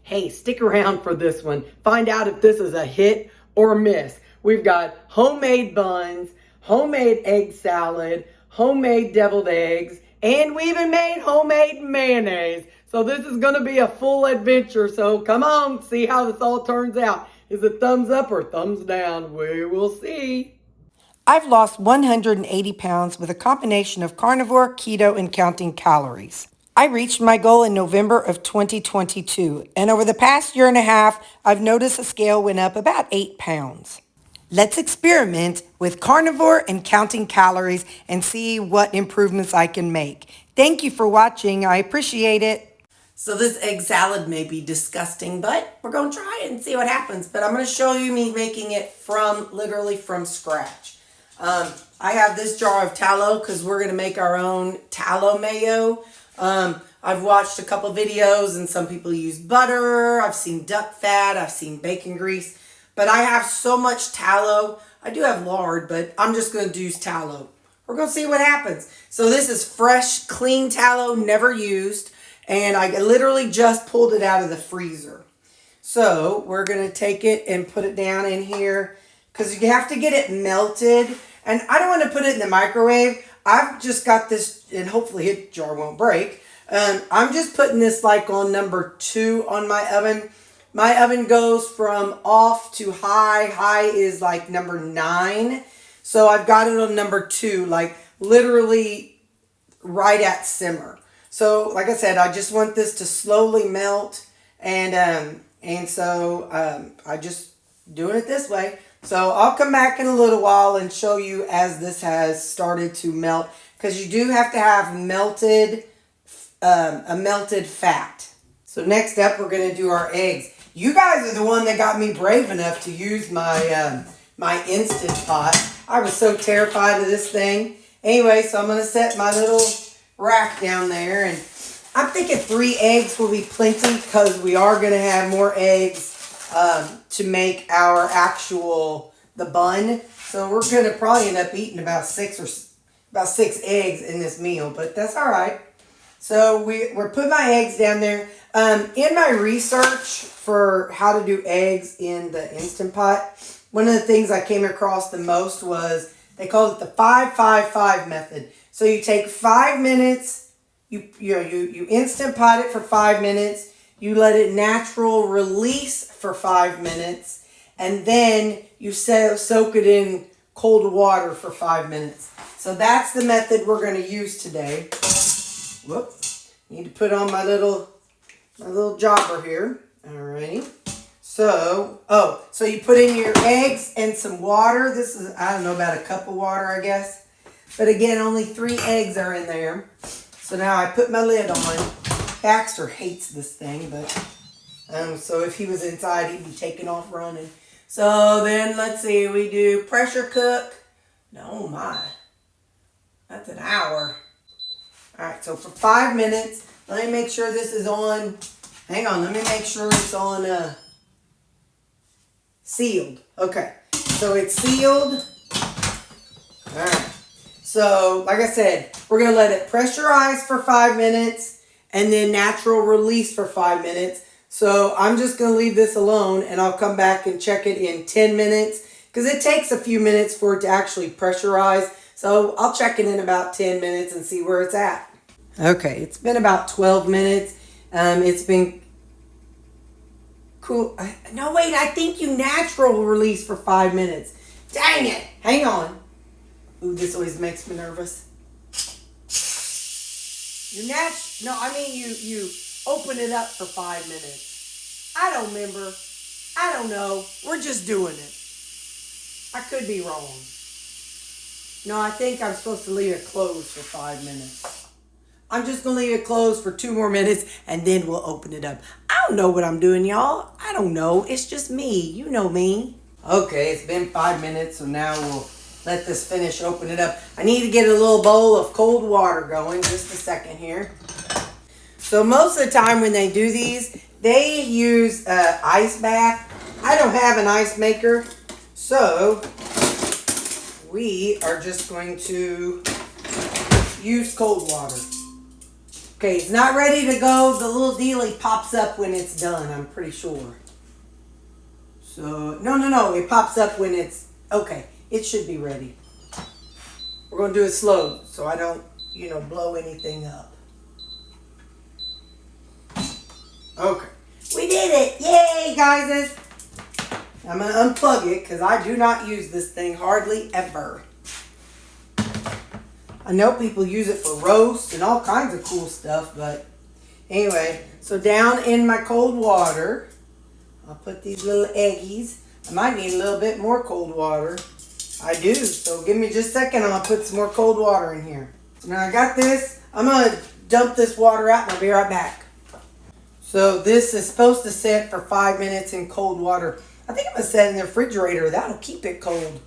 Hey, stick around for this one. Find out if this is a hit or a miss. We've got homemade buns, homemade egg salad, homemade deviled eggs, and we even made homemade mayonnaise. So this is going to be a full adventure. So come on, see how this all turns out. Is it thumbs up or thumbs down? We will see. I've lost 180 pounds with a combination of carnivore, keto, and counting calories. I reached my goal in November of 2022, and over the past year and a half, I've noticed the scale went up about 8 pounds. Let's experiment with carnivore and counting calories and see what improvements I can make. Thank you for watching. I appreciate it. So this egg salad may be disgusting, but we're going to try it and see what happens. But I'm going to show you me making it literally from scratch. I have this jar of tallow because we're going to make our own tallow mayo. I've watched a couple videos and some people use butter. I've seen duck fat. I've seen bacon grease. But I have so much tallow. I do have lard, but I'm just going to use tallow. We're going to see what happens. So this is fresh, clean tallow, never used. And I literally just pulled it out of the freezer. So we're going to take it and put it down in here because you have to get it melted. And I don't want to put it in the microwave. I've just got this, and hopefully the jar won't break. I'm just putting this like on number 2 on my oven. My oven goes from off to high. High is like number 9. So I've got it on number 2, like literally right at simmer. So like I said, I just want this to slowly melt. And so I just doing it this way. So I'll come back in a little while and show you as this has started to melt. Because you do have to have a melted fat. So next up, we're going to do our eggs. You guys are the one that got me brave enough to use my my Instant Pot. I was so terrified of this thing. Anyway, so I'm going to set my little rack down there. And I'm thinking 3 eggs will be plenty because we are going to have more eggs to make our the bun. So we're going to probably end up eating about 6 eggs in this meal, but that's all right. So we're putting my eggs down there. In my research for how to do eggs in the Instant Pot, one of the things I came across the most was they called it the 5-5-5 method. So you take 5 minutes, you Instant Pot it for 5 minutes, you let it natural release for 5 minutes, and then you soak it in cold water for 5 minutes. So that's the method we're going to use today. Whoops. Need to put on my little jobber here. Alrighty. So you put in your eggs and some water. This is, I don't know, about a cup of water, I guess. But again, only 3 eggs are in there. So now I put my lid on. Baxter hates this thing, but so if he was inside, he'd be taking off running. So then let's see, we do pressure cook. No, my. That's an hour. All right, so for 5 minutes, let me make sure this is on. Hang on, let me make sure it's on sealed. Okay, so it's sealed. All right. So, like I said, we're going to let it pressurize for 5 minutes and then natural release for 5 minutes. So, I'm just going to leave this alone and I'll come back and check it in 10 minutes because it takes a few minutes for it to actually pressurize. So, I'll check it in about 10 minutes and see where it's at. Okay, it's been about 12 minutes. It's been cool. No, wait, I think you natural release for 5 minutes. Dang it. Hang on. Ooh, this always makes me nervous. You open it up for 5 minutes. I don't remember. I don't know. We're just doing it. I could be wrong. No, I think I'm supposed to leave it closed for 5 minutes. I'm just going to leave it closed for 2 more minutes and then we'll open it up. I don't know what I'm doing, y'all. I don't know. It's just me. You know me. Okay, it's been 5 minutes, so now we'll let this finish, open it up. I need to get a little bowl of cold water going. Just a second here. So most of the time when they do these, they use ice bath. I don't have an ice maker, so we are just going to use cold water. Okay, it's not ready to go. The little dealie pops up when it's done, I'm pretty sure. So, no. It pops up when it's, okay, it should be ready. We're going to do it slow so I don't, blow anything up. Okay. We did it. Yay, guys. I'm going to unplug it because I do not use this thing hardly ever. I know people use it for roast and all kinds of cool stuff, but anyway, so down in my cold water, I'll put these little eggies. I might need a little bit more cold water. I do, so give me just a second. I'm going to put some more cold water in here. So now I got this. I'm going to dump this water out and I'll be right back. So this is supposed to sit for 5 minutes in cold water. I think I'm going to set it in the refrigerator. That'll keep it cold.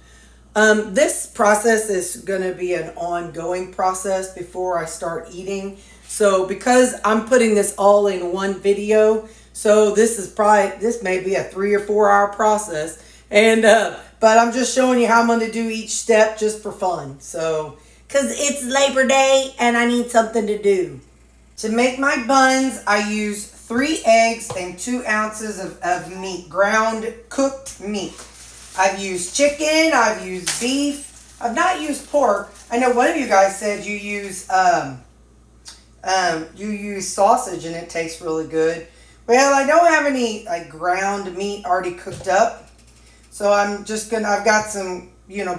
This process is going to be an ongoing process before I start eating. So because I'm putting this all in one video, so this may be a 3 or 4 hour process. And, but I'm just showing you how I'm going to do each step just for fun. So, cause it's Labor Day and I need something to do. To make my buns, I use 3 eggs and 2 ounces of meat, ground cooked meat. I've used chicken, I've used beef, I've not used pork. I know one of you guys said you use sausage and it tastes really good. Well, I don't have any ground meat already cooked up. So I've got some,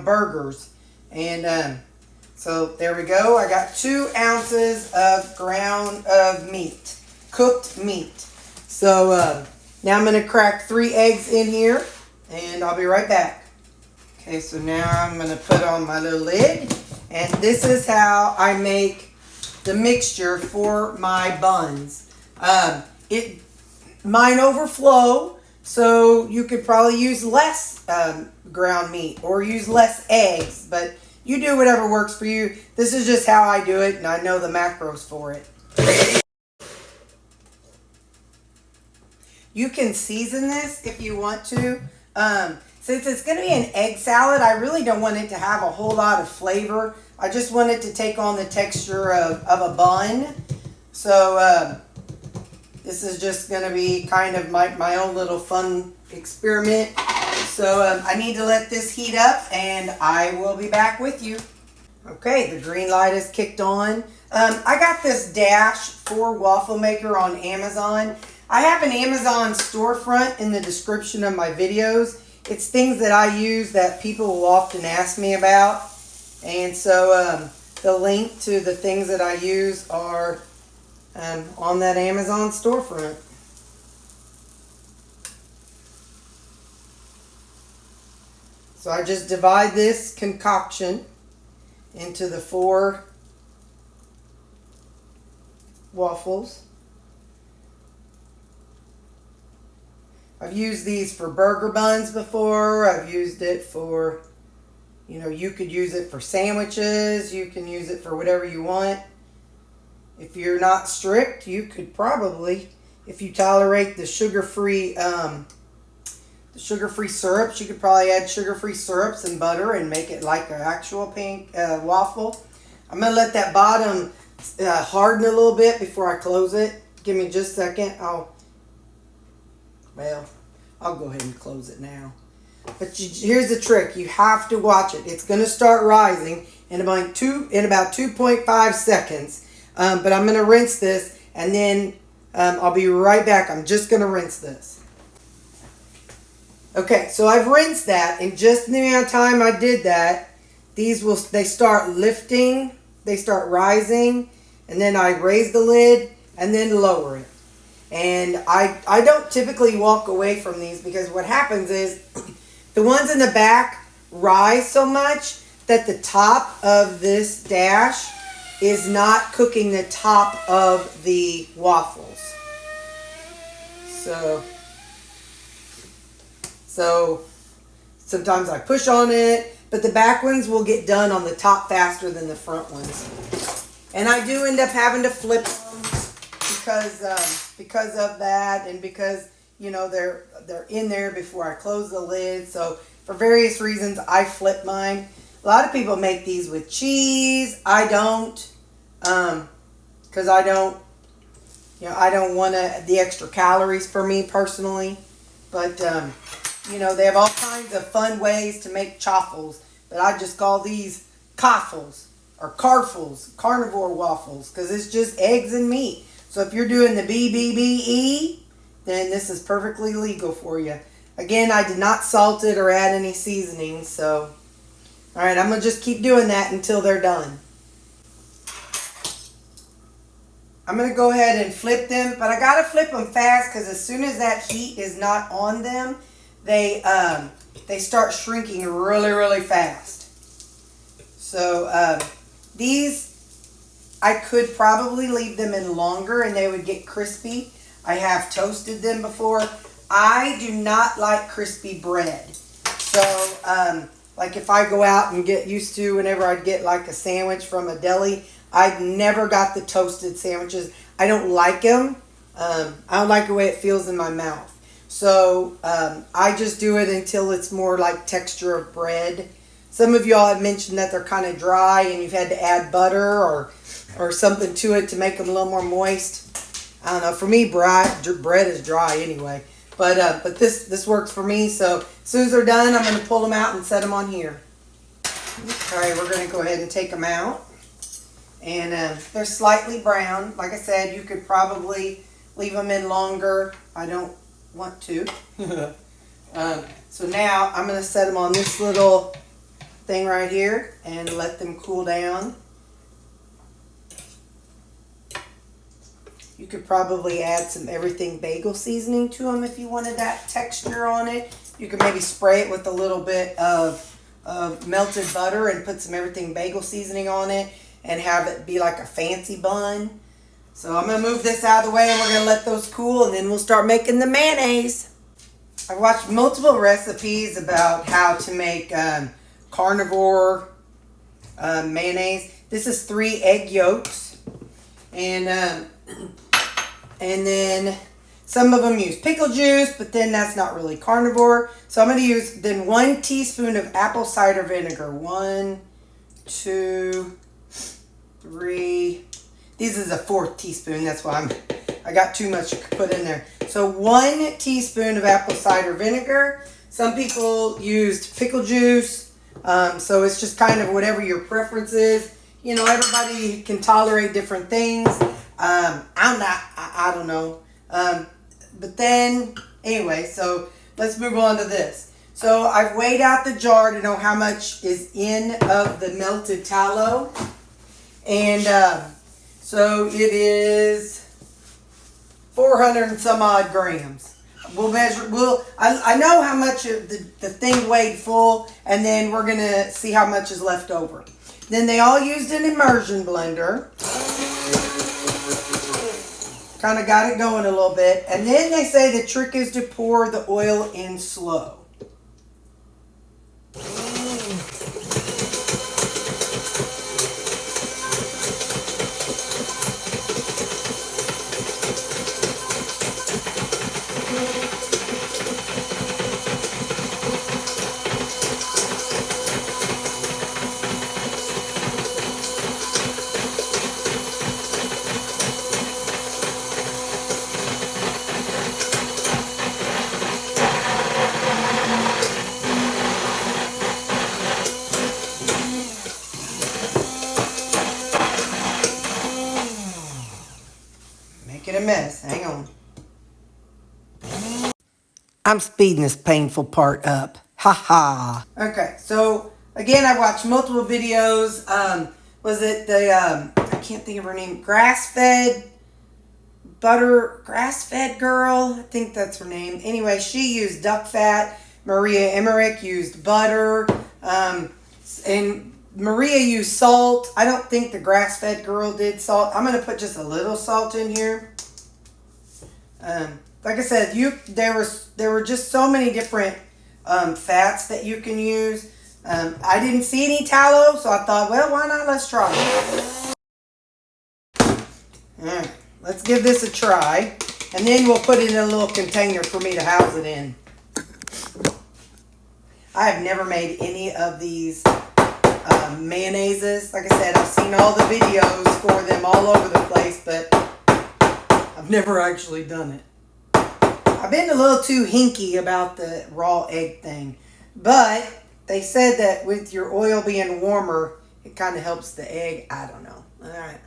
burgers. And so there we go. I got 2 ounces of meat, cooked meat. So now I'm going to crack 3 eggs in here. And I'll be right back. Okay, so now I'm going to put on my little lid. And this is how I make the mixture for my buns. Mine overflow, so you could probably use less ground meat or use less eggs. But you do whatever works for you. This is just how I do it, and I know the macros for it. You can season this if you want to. Since it's going to be an egg salad, I really don't want it to have a whole lot of flavor. I just want it to take on the texture of a bun. So this is just going to be kind of my own little fun experiment. So I need to let this heat up and I will be back with you. Okay, the green light is kicked on. I got this Dash 4 waffle maker on Amazon. I have an Amazon storefront in the description of my videos. It's things that I use that people will often ask me about. And so the link to the things that I use are on that Amazon storefront. So I just divide this concoction into the 4 waffles. I've used these for burger buns before. I've used it for, you could use it for sandwiches. You can use it for whatever you want. If you're not strict, you could probably, if you tolerate the sugar-free syrups, you could probably add sugar-free syrups and butter and make it like an actual pink waffle. I'm going to let that bottom harden a little bit before I close it. Give me just a second. I'll go ahead and close it now. But here's the trick. You have to watch it. It's going to start rising in about 2.5 seconds. But I'm going to rinse this and then I'll be right back. I'm just going to rinse this. Okay, so I've rinsed that, and just in the amount of time I did that, they start lifting, they start rising, and then I raise the lid and then lower it. And I don't typically walk away from these because what happens is the ones in the back rise so much that the top of this dash is not cooking the top of the waffles. So sometimes I push on it, but the back ones will get done on the top faster than the front ones. And I do end up having to flip them because of that, and because they're in there before I close the lid. So for various reasons, I flip mine. A lot of people make these with cheese. I don't. because I don't want the extra calories for me personally. But, they have all kinds of fun ways to make chaffles. But I just call these caffles or carfles, carnivore waffles, because it's just eggs and meat. So if you're doing the BBBE, then this is perfectly legal for you. Again, I did not salt it or add any seasoning. So, all right, I'm going to just keep doing that until they're done. I'm going to go ahead and flip them, but I got to flip them fast because as soon as that heat is not on them, they start shrinking really, really fast. So these, I could probably leave them in longer and they would get crispy. I have toasted them before. I do not like crispy bread. So, like if I go out and get used to, whenever I'd get like a sandwich from a deli, I've never got the toasted sandwiches. I don't like them. I don't like the way it feels in my mouth. So I just do it until it's more like texture of bread. Some of y'all have mentioned that they're kind of dry and you've had to add butter or something to it to make them a little more moist. I don't know. For me, bread is dry anyway. But this works for me. So as soon as they're done, I'm going to pull them out and set them on here. All right, we're going to go ahead and take them out. And they're slightly brown. Like I said, you could probably leave them in longer. I don't want to. So now I'm going to set them on this little thing right here and let them cool down. You could probably add some everything bagel seasoning to them if you wanted that texture on it. You could maybe spray it with a little bit of melted butter and put some everything bagel seasoning on it and have it be like a fancy bun. So I'm going to move this out of the way and we're going to let those cool and then we'll start making the mayonnaise. I've watched multiple recipes about how to make carnivore mayonnaise. This is 3 egg yolks. And then some of them use pickle juice, but then that's not really carnivore. So I'm going to use then 1 teaspoon of apple cider vinegar. 1, 2, 3. This is a 4th teaspoon. That's why I got too much to put in there. So 1 teaspoon of apple cider vinegar. Some people used pickle juice. So it's just kind of whatever your preference is. You know, everybody can tolerate different things. I don't know. But then, anyway, so let's move on to this. So I've weighed out the jar to know how much is in of the melted tallow. And so it is 400 and some odd grams. We'll measure, I know how much the thing weighed full, and then we're going to see how much is left over. Then they all used an Emersion blender. Kind of got it going a little bit. And then they say the trick is to pour the oil in slow. A mess. Hang on. I'm speeding this painful part up. Ha ha. Okay, so again, I watched multiple videos. Was it the I can't think of her name. Grass-fed girl. I think that's her name. Anyway, she used duck fat. Maria Emmerich used butter. And Maria used salt. I don't think the grass-fed girl did salt. I'm going to put just a little salt in here. Like I said, there were just so many different fats that you can use. I didn't see any tallow, so I thought, well, why not? Let's try it. All right, let's give this a try, and then we'll put it in a little container for me to house it in. I have never made any of these mayonnaises. Like I said, I've seen all the videos for them all over the place, but I've never actually done it. I've been a little too hinky about the raw egg thing, but they said that with your oil being warmer, it kind of helps the egg. I don't know. All right.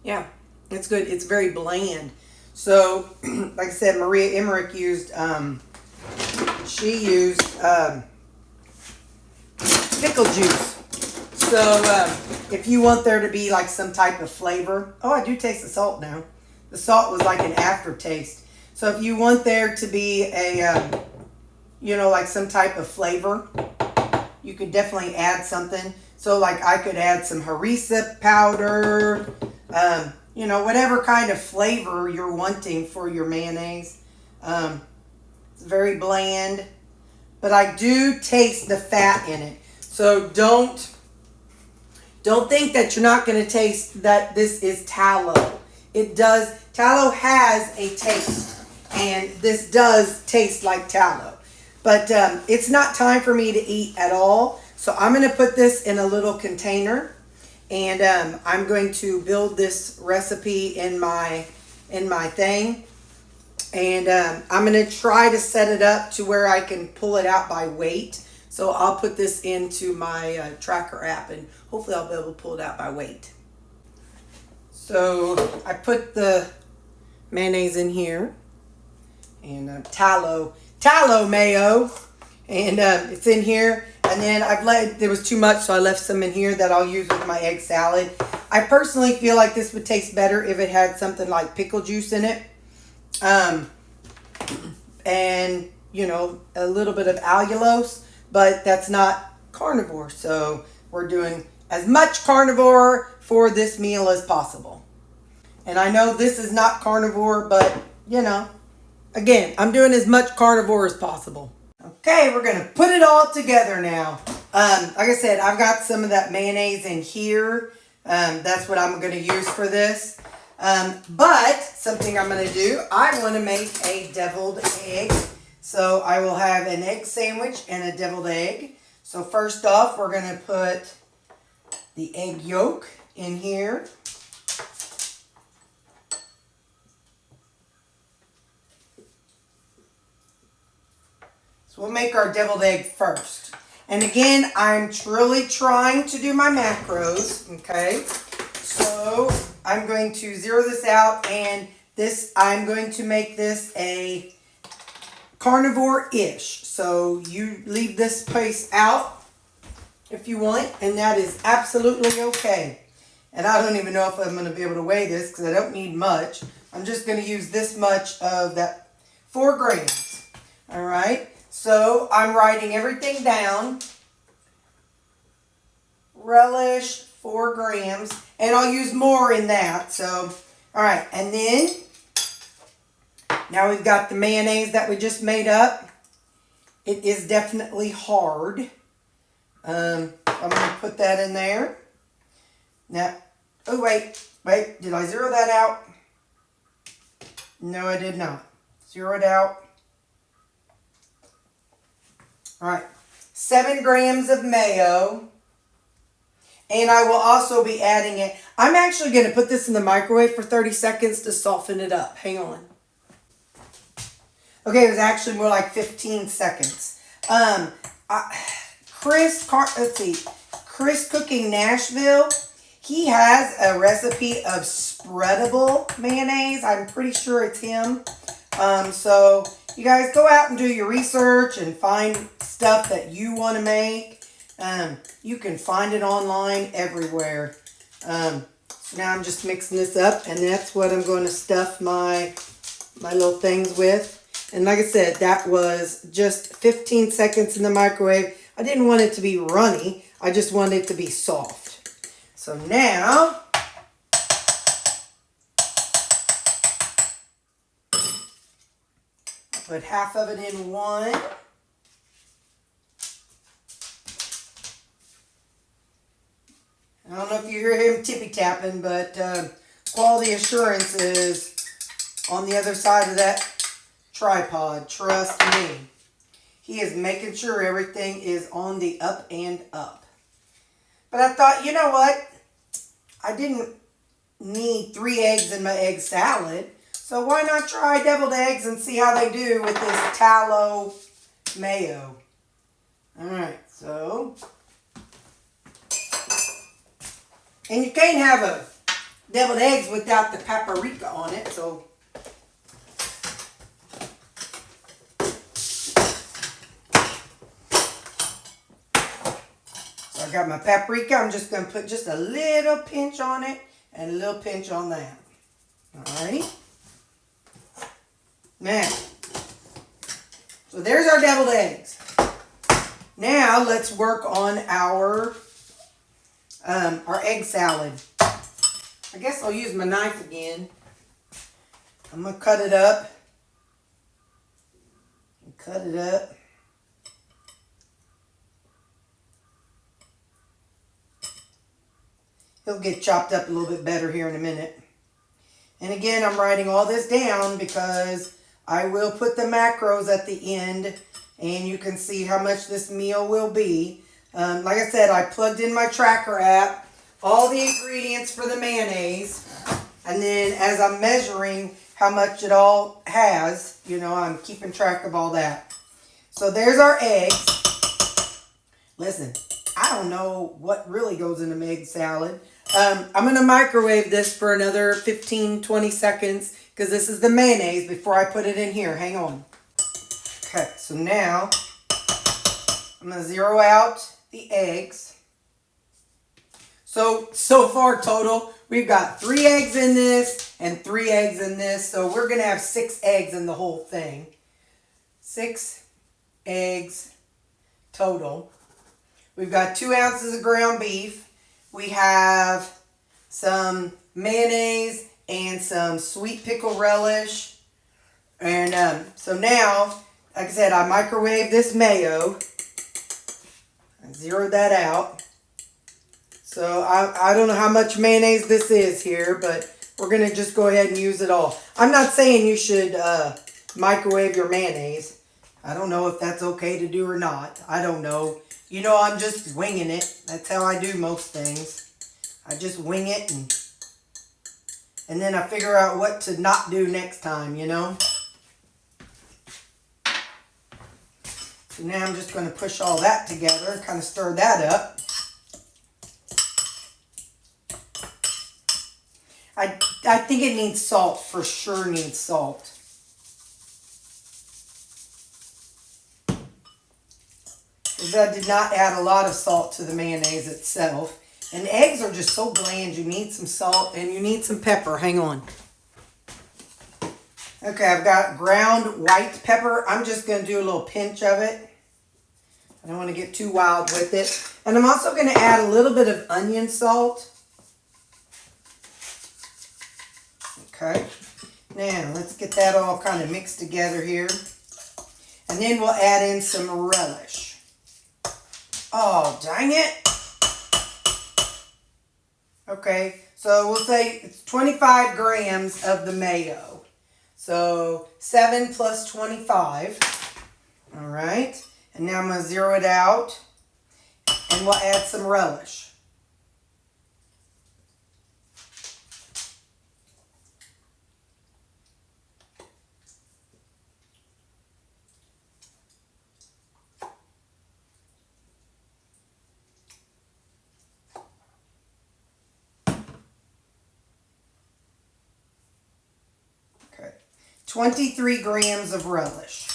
Yeah, it's good. It's very bland. So, like I said, Maria Emmerich used, she used pickle juice. So, if you want there to be like some type of flavor, oh, I do taste the salt now. The salt was like an aftertaste. So, if you want there to be a, you know, like some type of flavor, you could definitely add something. So, like I could add some harissa powder, you know, whatever kind of flavor you're wanting for your mayonnaise. It's very bland, but I do taste the fat in it. So don't think that you're not going to taste that this is tallow. It does. Tallow has a taste, and this does taste like tallow. But it's not time for me to eat at all. So I'm going to put this in a little container, and I'm going to build this recipe in my thing. And I'm going to try to set it up to where I can pull it out by weight. So I'll put this into my tracker app, and hopefully I'll be able to pull it out by weight. So I put the mayonnaise in here, and tallow mayo, and it's in here. And then there was too much, so I left some in here that I'll use with my egg salad. I personally feel like this would taste better if it had something like pickle juice in it. And, you know, a little bit of allulose, but that's not carnivore. So we're doing as much carnivore for this meal as possible. And I know this is not carnivore, but, you know, again, I'm doing as much carnivore as possible. Okay, we're going to put it all together now. Like I said, I've got some of that mayonnaise in here. That's what I'm going to use for this. But something I'm going to do, I want to make a deviled egg. So I will have an egg sandwich and a deviled egg. So first off, we're going to put the egg yolk in here. So we'll make our deviled egg first. And again, I'm really trying to do my macros, okay? So I'm going to zero this out, and I'm going to make this a carnivore-ish. So you leave this piece out if you want, and that is absolutely okay. And I don't even know if I'm going to be able to weigh this because I don't need much. I'm just going to use this much of that 4 grams. All right. So I'm writing everything down. Relish, 4 grams. And I'll use more in that. So, all right. And then, now we've got the mayonnaise that we just made up. It is definitely hard. I'm going to put that in there. Now, oh, wait. Did I zero that out? No, I did not. Zero it out. All right. 7 grams of mayo. And I will also be adding it. I'm actually going to put this in the microwave for 30 seconds to soften it up. Hang on. Okay, it was actually more like 15 seconds. Chris Cooking Nashville, he has a recipe of spreadable mayonnaise. I'm pretty sure it's him. So you guys go out and do your research and find stuff that you want to make. You can find it online everywhere. So now I'm just mixing this up, and that's what I'm going to stuff my little things with. And like I said, that was just 15 seconds in the microwave. I didn't want it to be runny. I just wanted it to be soft. So now, I'll put half of it in one. I don't know if you hear him tippy-tapping, but quality assurance is on the other side of that tripod, trust me. He is making sure everything is on the up and up. But I thought, you know what? I didn't need 3 eggs in my egg salad. So why not try deviled eggs and see how they do with this tallow mayo. Alright, so. And you can't have a deviled eggs without the paprika on it, so. So I got my paprika. I'm just going to put just a little pinch on it and a little pinch on that. Alrighty. Now, so there's our deviled eggs. Now let's work on our egg salad. I guess I'll use my knife again. I'm going to cut it up. Cut it up. It'll get chopped up a little bit better here in a minute. And again, I'm writing all this down because I will put the macros at the end and you can see how much this meal will be. Like I said, I plugged in my tracker app, all the ingredients for the mayonnaise, and then as I'm measuring how much it all has, you know, I'm keeping track of all that. So there's our eggs. Listen, I don't know what really goes in an egg salad. I'm going to microwave this for another 15-20 seconds because this is the mayonnaise before I put it in here. Hang on. Okay, so now I'm going to zero out the eggs. So far total, we've got 3 eggs in this and 3 eggs in this. So we're going to have 6 eggs in the whole thing. 6 eggs total. We've got 2 ounces of ground beef. We have some mayonnaise and some sweet pickle relish. And so now, like I said, I microwaved this mayo. I zeroed that out. So I don't know how much mayonnaise this is here, but we're going to just go ahead and use it all. I'm not saying you should microwave your mayonnaise. I don't know if that's okay to do or not. I don't know. You know, I'm just winging it. That's how I do most things. I just wing it and then I figure out what to not do next time, you know. So now I'm just going to push all that together, kind of stir that up. I think it needs salt, for sure needs salt. Because I did not add a lot of salt to the mayonnaise itself. And eggs are just so bland. You need some salt and you need some pepper. Hang on. Okay, I've got ground white pepper. I'm just going to do a little pinch of it. I don't want to get too wild with it. And I'm also going to add a little bit of onion salt. Okay. Now, let's get that all kind of mixed together here. And then we'll add in some relish. Oh, dang it. Okay, so we'll say it's 25 grams of the mayo. So 7 plus 25. All right. And now I'm going to zero it out. And we'll add some relish. Okay. 23 grams of relish.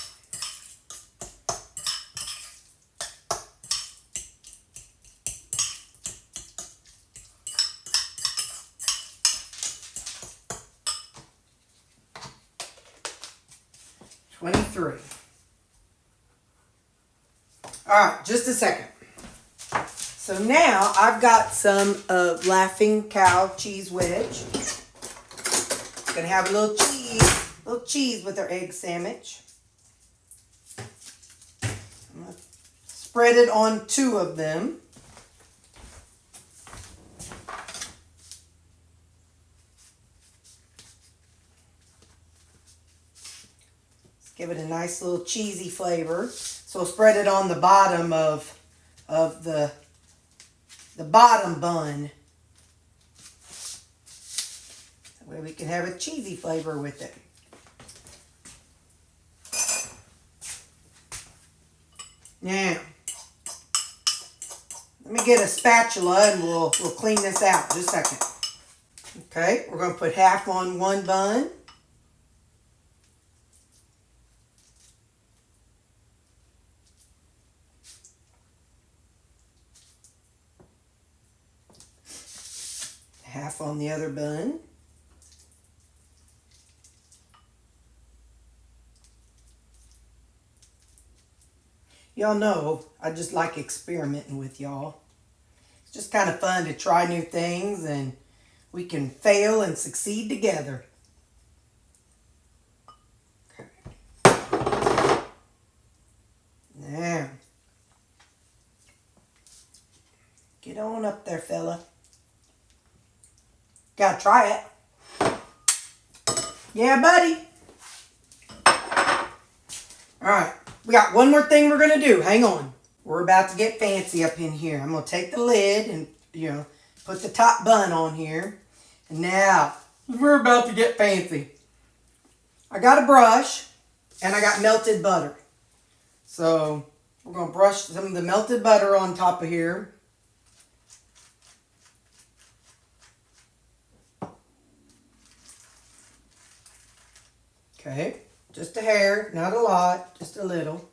All right, just a second. So now I've got some Laughing Cow cheese wedge. Gonna have a little cheese with our egg sandwich. I'm gonna spread it on 2 of them. Give it a nice little cheesy flavor. So spread it on the bottom of the bottom bun. That way we can have a cheesy flavor with it. Now, let me get a spatula and we'll clean this out just a second. Okay, we're going to put half on one bun. Half on the other bun. Y'all know I just like experimenting with y'all. It's just kind of fun to try new things, and we can fail and succeed together. Okay. Now, get on up there, fella. Gotta try it. Yeah, buddy. All right. We got one more thing we're going to do. Hang on. We're about to get fancy up in here. I'm going to take the lid and, put the top bun on here. And now, we're about to get fancy. I got a brush and I got melted butter. So, we're going to brush some of the melted butter on top of here. Okay. Just a hair, not a lot, just a little.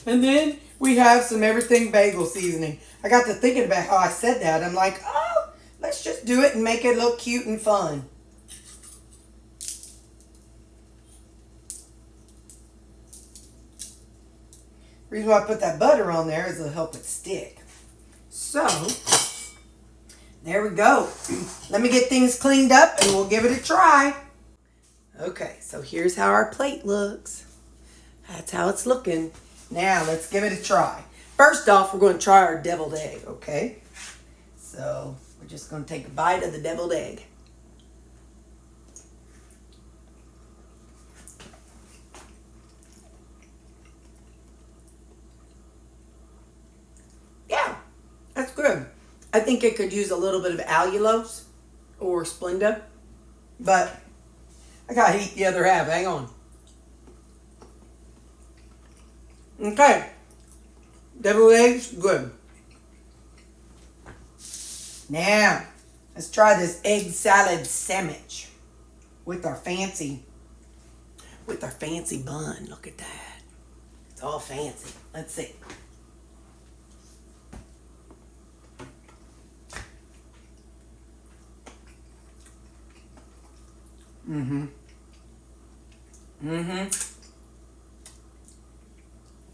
And then we have some everything bagel seasoning. I got to thinking about how I said that. I'm like, oh, let's just do it and make it look cute and fun. The reason why I put that butter on there is it'll help it stick. So, there we go. Let me get things cleaned up and we'll give it a try. Okay, so here's how our plate looks. That's how it's looking. Now, let's give it a try. First off, we're going to try our deviled egg, okay? So, we're just going to take a bite of the deviled egg. Yeah, that's good. I think it could use a little bit of allulose or Splenda, but I gotta eat the other half. Hang on. Okay. Deviled eggs, good. Now, let's try this egg salad sandwich with our fancy bun. Look at that. It's all fancy. Let's see.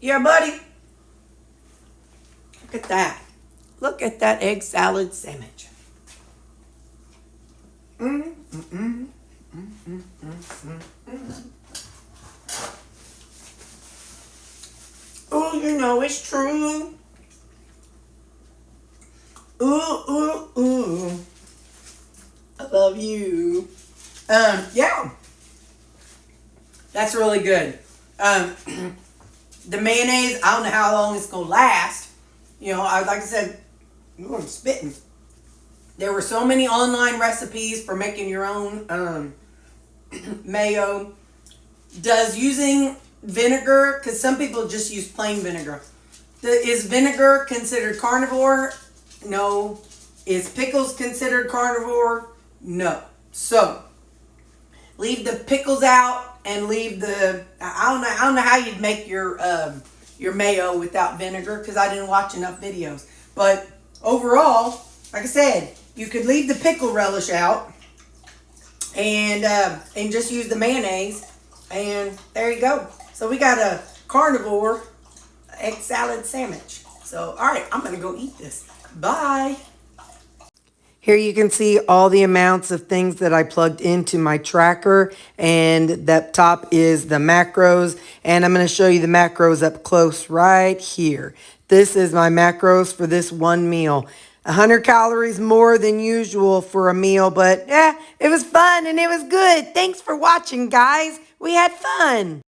Yeah, buddy. Look at that. Look at that egg salad sandwich. Oh, you know it's true. Ooh. I love you. Yeah. That's really good. The mayonnaise, I don't know how long it's going to last. Like I said, I'm spitting. There were so many online recipes for making your own mayo. Does using vinegar, because some people just use plain vinegar. Is vinegar considered carnivore? No. Is pickles considered carnivore? No. So, leave the pickles out and leave the, I don't know how you'd make your mayo without vinegar because I didn't watch enough videos. But overall, like I said, you could leave the pickle relish out and just use the mayonnaise, and there you go. So we got a carnivore egg salad sandwich. So, all right, I'm going to go eat this. Bye. Here you can see all the amounts of things that I plugged into my tracker, and that top is the macros, and I'm going to show you the macros up close right here. This is my macros for this one meal. 100 calories more than usual for a meal, but yeah, it was fun and it was good. Thanks for watching, guys. We had fun.